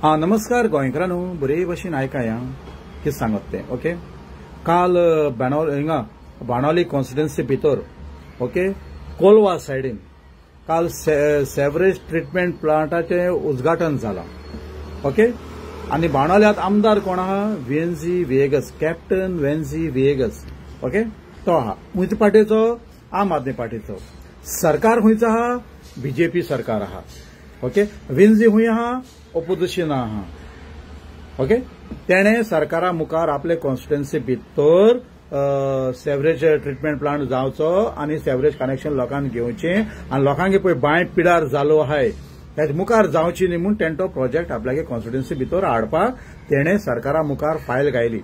नमस्कार गोंयकारांनो, बरे भशेन आयकाया कितें सांगत तें. ओके, काल बाणावली कॉन्स्टिट्युएन्सी भितर ओके कोलवा सायडीन काल सेवरेज ट्रीटमेंट प्लांटाचे उद्घाटन जालां. ओके, आनी बाणावल्यात आमदार कोण आहा? वेन्झी विएगस, कॅप्टन वेन्झी विएगस. ओके, तो आहा. खंयच्या पार्टीचो? आम आदमी पार्टीचो. सरकार खंयचो आहा? बीजेपी सरकार आहा. ओके, वेन्झी खंय आहा? ऑपोजिशन आहा. ओके, तेणे सरकारा मुखार आपले कॉन्स्टिट्युएन्सी भितर सेवरेज ट्रीटमेंट प्लांट जावचो आनी सेवरेज कनेक्शन लोकांक घेवचें आनी लोकांक पळय बांय पिडार जालो आहाय त्याच्या मुखार जावची न्ही म्हूण तेणे तो प्रोजेक्ट आपल्यागे कॉन्स्टिट्युएन्सी भितर हाडपाक तेणे सरकारा मुखार फायल घायली.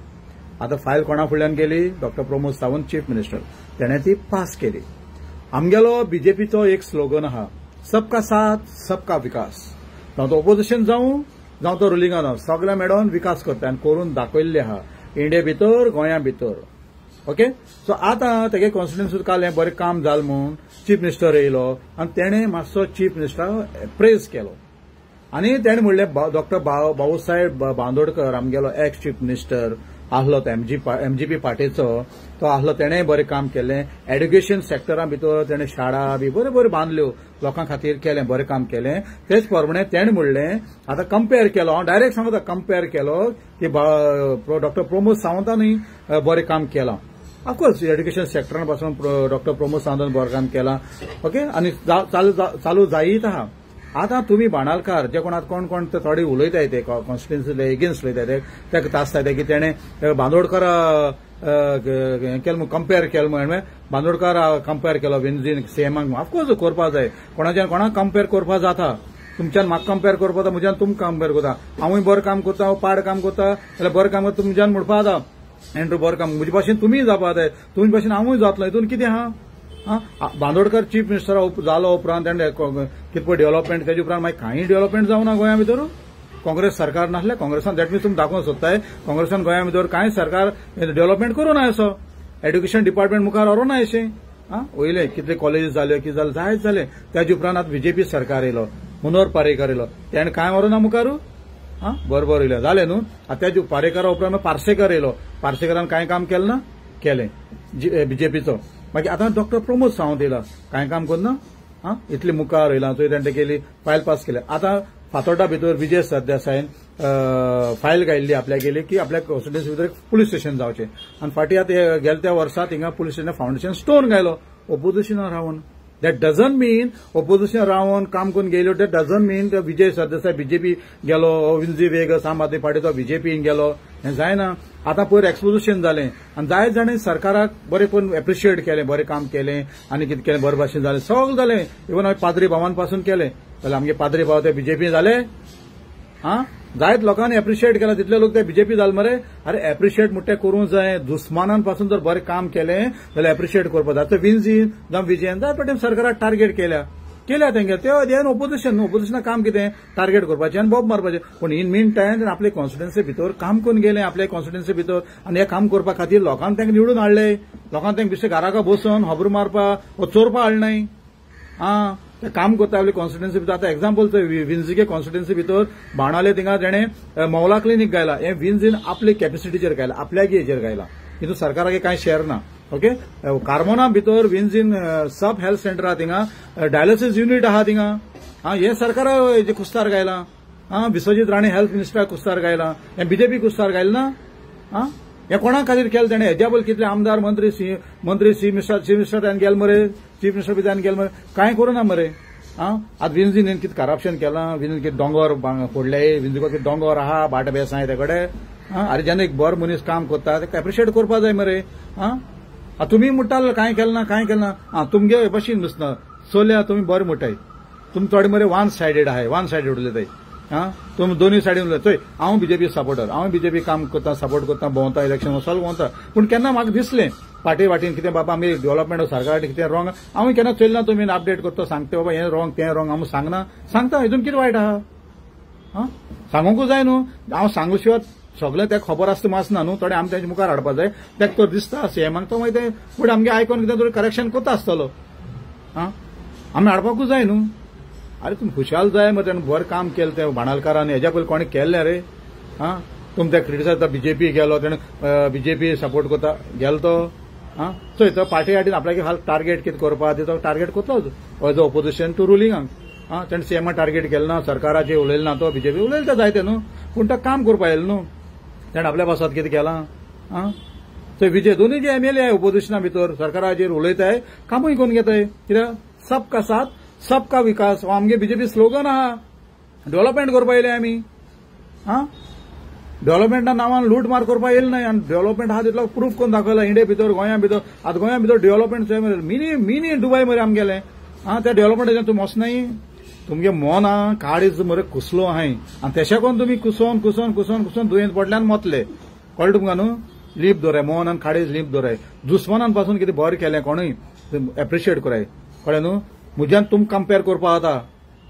आतां फायल कोणा फुडल्यान गेली? Doctor Pramod Sawant, chief minister. तेणे ती पास केली. आमगेलो बीजेपीचो एक स्लोगन आहा, सबका साथ सबका विकास. जावं तो ऑपोजिशन जावं तो रुलिंगां जावं, सगळ्या मेळोन विकास करता आनी करून दाखयल्ले आहा इंडिया भितर, गोंया भितर. ओके, सो आतां तेगे कॉन्स्टिट्युएन्सी काल हें बरें काम जालें म्हूण चीफ मिनिस्टर येयलो आनी तेणे मातसो चीफ मिनिस्टराक प्रेज केलो आनी तेणे म्हणलें डॉक्टर बाळासाहेब बांदोडकर आमगेलो एक्स चीफ मिनिस्टर आहलो तो एमजीपी पार्टीचो, तो आहलो. तेणें बरें काम केलें. एड्युकेशन सेक्टरा भितर तेणें शाळा बी बऱ्यो बऱ्यो बांदल्यो, लोकां खातीर केलें, बरें काम केलें. तेच प्रमाणे तेणें म्हणलें, आतां कंपेर केलो, हांव डायरेक्ट सांगता, कंपेर केलो की डॉक्टर प्रमोद सावंतानूय बरें काम केलां. ऑफकोर्स एड्युकेशन सेक्टरान पासून डॉक्टर प्रमोद सावंतान बरें काम केलां. ओके, आनी चालू जायत आहा. आतां तुमी बाणालकार जे कोण थोडे उलयताय ते कॉन्स्टिट्युएन्सी एगेन्स्ट उलयताय ते तासताय ते की तेणें बांदोडकर हें केलें कंपेर केलें म्हण बांदोडकर कंपेर केलो वेन्झीन सीएमाक. ऑफकोर्स करपा जाय, कोणाक कंपेर करपा जाता. तुमच्यान म्हाका कंपेर करपा जाता, म्हज्यान तुमकां कंपेर करता. हांवूय बरें काम करता, हांव पाड काम करता जाल्यार बरें काम करता तुमच्यान म्हणपा जाता एंड्रू बरें काम. म्हजे भाशेन तुमीय जावपा जाय, तुमचे भाशेन हांवूय जातलो. हितून कितें आहा? बांदोडकर चीफ मिनिस्टर जालो उपरांत तेणें कितें पळय डेव्हलपमेंट, तेजे उपरांत मागीर कांय डेव्हलपमेंट जावना गोंया भितर. काँग्रेस सरकार नासलें, काँग्रेसान दॅट मीन्स तुमी दाखोवंक सोदताय काँग्रेसान गोंया भितर कांय सरकार डेव्हलपमेंट करूना असो. एड्युकेशन डिपार्टमेंट मुखार व्हरूना अशें. वयले कितले कॉलेजीस जाल्यो, कितें जालें, जायत जालें. तेजे उपरांत आतां बीजेपी सरकार येयलो, मनोहर पारेकर येयलो, तेणें कांय व्हरूना मुखार. बरोबर येयलें, जालें न्हू. आतां तेजे पारेकरा उपरांत पार्सेकर येयलो, पार्सेकरान कांय काम केलें ना, केलें बीजेपीचो. मागीर आतां डॉक्टर प्रमोद सावंत येयला, कांय काम करना. इतली मुखार येयला, थंय तेणें केली, फायल पास केली. आतां फातोर्डा भितर विजय सरदेसायन फायल घायल्ली आपल्या गेली की आपल्या कॉन्स्टिट्युएन्सी भितर पुलीस स्टेशन जावचें. आनी फाटीं आतां गेल्या त्या वर्सा थिंगा पुलीस स्टेशन फाउंडेशन स्टोन घायलो ऑपोजिशनाक रावन. दॅट डजंट मीन ऑपोजिशन रावन काम करून गेलो, that doesn't mean Vijay Sardesai BJP गेलो, वेन्झी विएगस आम आदमी पार्टीचो बीजेपीन गेलो. हें जायना. आतां पयर एक्सपोजिशन जालें आनी जायत जाणें सरकाराक बरें करून एप्रिशिएट केलें, बरें काम केलें आनी कितें केलें, बरे भाशेन जालें, सगळें जालें. इवन हांवें पाद्री भावान पासून केलें जाल्यार आमगे पाद्री भाव ते बीजेपी जाले. जायत लोकांनी एप्रिशिएट केला, तितले लोक ते बीजेपी जाले मरे. अरे एप्रिशिएट म्हणटा करूंक जाय. दुस्मानान पासून जर बरें काम केलें जाल्यार एप्रिशिएट करपा जाय. आतां वेन्झीन जावं विजयन जायत फावटी सरकाराक टार्गेट केल्या तेंगे ते ऑपोजिशनाक काम कितें टार्गेट करपाचें आनी बोब मारपाचें. पूण इन मीन टायम आपले कॉन्स्टिट्युएन्सी भितर काम करून गेलें आपले कॉन्स्टिट्युएन्सी भितर आनी हें काम करपा खातीर लोकांक तेंका निवडून हाडले. लोकांक तेंका बेश्टे घराका बसून खबर मारपा वो चोरपा हाडनाय. ते काम करता आपले कॉन्स्टिट्युएन्सी भितर. आतां एक्झाम्पल वेन्झीगे कॉन्स्टिट्युएन्सी भितर बाणावले थिंगा तेणें मौला क्लिनीक घायला. हें वेन्झीन आपले कॅपेसिटीचेर घायला, आपल्यागे हेजेर घायला. हितून सरकारागे कांय शेअर ना. ओके, कार्मोना भितर वेन्झीन सब हेल्थ सेंटर आहा, थिंगा डायलिसीस युनिट आहा थिंगा. हें सरकारा हेजे कुस्तार घायला. विश्वजीत राणे हेल्थ मिनिस्टराक कुस्तार घायला. हें बीजेपी कुस्तार घायलें ना. हें कोणा खातीर केलें तेणें? हेज्या कितले आमदार मंत्री चीफ मिनिस्टर ताणें गेले मरे, चीफ मिनिस्टर बी ताणें गेले मरे, कांय करूना मरे. आतां वेन्झीन कितें करप्शन केलां, वेन्झीन कितें दोंगर फोडले, वेन्झीको कितें दोंगर आहा, बाट बेसाय ते कडेन. अरे जेन्ना एक बरो मनीस काम करता तेका एप्रिशिएट करपा जाय मरे. तुमी म्हणटाले कांय केलें ना. तुमगे भाशेन नुसता चलया तुमी बरें म्हणटाय. तुमी थोडे मरे वन सायडेड आहाय, वन सायडेड उलयताय. तुमी दोनूय सायडीन उलयता. हांव बीजेपी सपोर्टर, हांव बीजेपी काम करता, सपोर्ट करता, भोंवता, इलेक्शन सगळें भोंवता. पूण केन्ना म्हाका दिसलें पार्टी वाटेन कितें बाबा आमी डेव्हलपमेंट सरकार कितें रॉंग हांव केन्ना चलना. तुमी अपडेट करता, सांगता बाबा हें रॉंग तें रॉंग, हांव सांगना, सांगता. हितून कितें वायट आहा? सांगूंकूच जाय न्हू. हांव सांगू शिवाय सगळें तेका खबर आसता आसना न्हू. थोडे आमी तेंच्या मुखार हाडपा जाय. तेका तो दिसता सीएमाक तो मागीर फुडें आमगे आयकोन कितें तरी करेक्शन करता आसतलो. आमी हाडपाकूच जाय न्हू. अरे तुम्ही खुशाल जाय मग त्यानं बरं काम केलं ते बाणालकारांनी हेज्या पयलीं कोणी केल्लें रे हां तुम ते क्रिटिसायज बीजेपी गेलो त्यानं बीजेपी सपोर्ट करता गेलो तो हां चोय तो पार्टी हाडीन आपल्याक हाल टार्गेट कितें करपा तो टार्गेट करतलोच एज अ ओपोजिशन टू रुलिंगाक हां ताणें सीएमा टार्गेट केलें ना सरकाराचेर उलयलें ना तो बीजेपी उलयलें तें जायतें न्हू पूण तो काम करपा येयलें न्हू ताणें आपल्या पासत कितें केलां हां थंय विजय दोनूय जे एमएलए आहे ओपोजिशना भितर सरकाराचेर उलयताय कामूय करून घेताय कित्याक सबका साथ सबका विकास हो आमगे बीजेपी स्लोगन आहा डेव्हलपमेंट करपा येयले आमी हां डेव्हलपमेंटा नांवान लूट मार करपा येयले न्हय आनी डेव्हलपमेंट आहा तितलो प्रूफ करून दाखयला इंडिया भितर गोंया भितर आतां गोंया भितर डेव्हलपमेंट मरे मिनी दुबय मरे आमगेलें हां त्या डेव्हलपमेंटाच्यान तुमी वचनाय तुमगे मन आहा काळीज मरे कुसलो आहाय आनी तेशें कोन्न तुमी कुसोन दुयेंत पडल्यान मतले कळ्ळें तुमकां न्हू लीप दवराय मोहन आनी काळीज लीप दवराय दुस्मानान पासून कितें बरें केलें कोणूय एप्रिशिएट कराय कळ्ळें न्हू म्हज्यान तुम कंपेर करपा जाता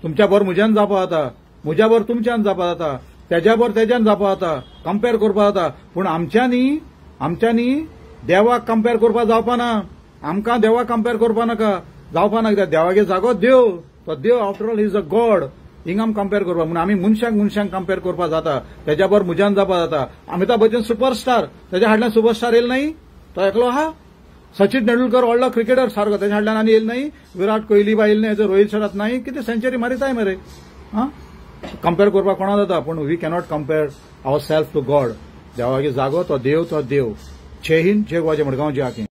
तुमच्या बर म्हज्यान जावपा जाता म्हज्या बर तुमच्यान जावपा जाता तेज्या बर तेज्यान जावपा जाता कंपेर करपा जाता पूण आमच्यांनी देवाक कंपेर करपा जावपा ना आमकां देवाक कंपेर करपा नाका जावपा ना कित्याक देवागे जागो देव तो देव after all is a god हिंग आमी कंपेर करपा म्हूण आमी मनशांक कंपेर करपा जाता तेज्या बर म्हज्यान जावपा जाता अमिताभ बच्चन सुपरस्टार तेज्या हाडल्यान सुपरस्टार येयलो नाही तो एकलो आहा सचिन तेंडुलकर व्हडलो क्रिकेटर सारको तेज्या हाडल्यान आनी येयलो नाही विराट कोहली बा येयलो नाही रोहित शर्मा नाही कितें सेंचुरी मारिताय मरे हां कंपेर करपा कोणा जाता पूण we cannot compare our self to god देवागे जागो तो देव जय हिंद जय गोवा जय मडगांव जय आखें